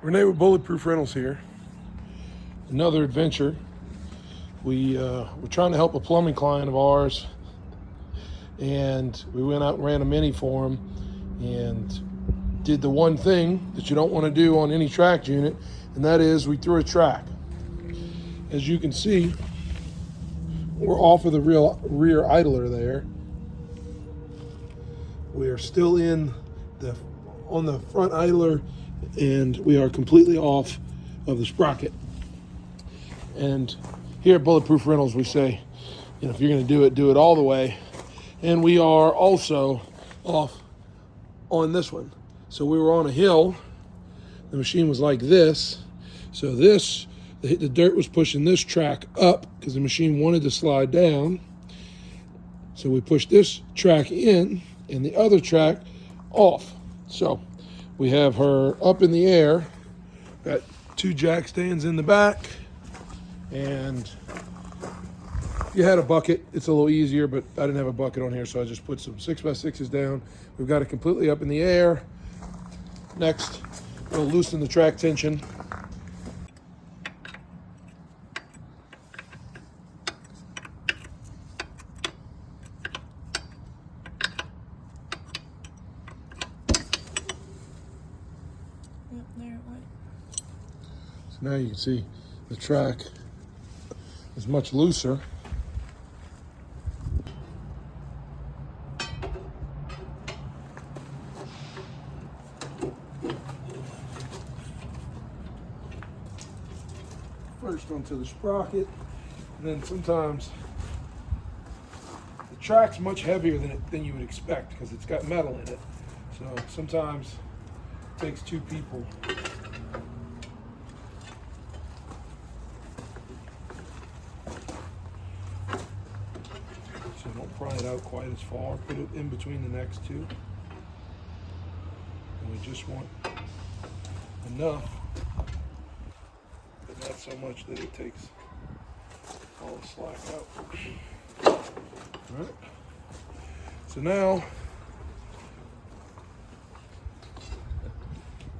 Renee with Bulletproof Rentals here. Another adventure. We're trying to help a plumbing client of ours, and we went out and ran a mini for him and did the one thing that you don't want to do on any tracked unit, and that is we threw a track. As you can see, we're off of the rear idler there. We are still on the front idler, and we are completely off of the sprocket. And here at Bulletproof Rentals, we say, if you're going to do it all the way. And we are also off on this one. So we were on a hill. The machine was like this. So the dirt was pushing this track up because the machine wanted to slide down. So we pushed this track in and the other track off. So we have her up in the air, got two jack stands in the back, and if you had a bucket, it's a little easier, but I didn't have a bucket on here, so I just put some 6x6s down. We've got it completely up in the air. Next, we'll loosen the track tension. There it went. So now you can see the track is much looser. First onto the sprocket, and then sometimes the track's much heavier than you would expect because it's got metal in it. So sometimes it takes two people. So don't pry it out quite as far. Put it in between the next two. And we just want enough, but not so much that it takes all the slack out. All right. So now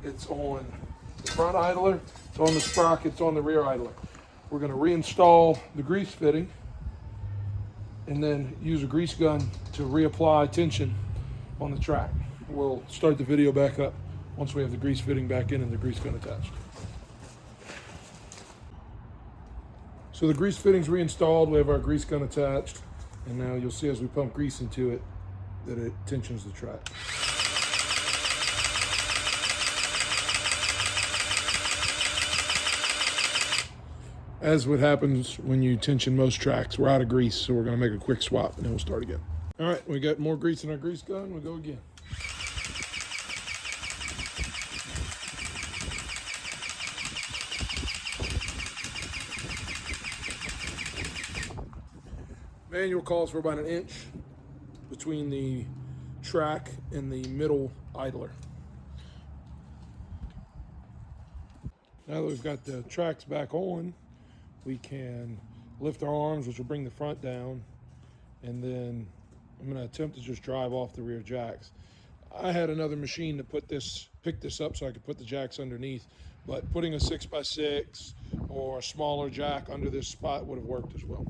it's on the front idler, it's on the sprocket, it's on the rear idler. We're going to reinstall the grease fitting and then use a grease gun to reapply tension on the track. We'll start the video back up once we have the grease fitting back in and the grease gun attached. So the grease fitting's reinstalled, we have our grease gun attached, and now you'll see as we pump grease into it that it tensions the track. As what happens when you tension most tracks, we're out of grease, so we're going to make a quick swap and then we'll start again. All right, we got more grease in our grease gun, we'll go again. Manual calls for about 1 inch between the track and the middle idler. Now that we've got the tracks back on, we can lift our arms, which will bring the front down, and then I'm going to attempt to just drive off the rear jacks. I had another machine to pick this up so I could put the jacks underneath, but putting a 6x6 or a smaller jack under this spot would have worked as well.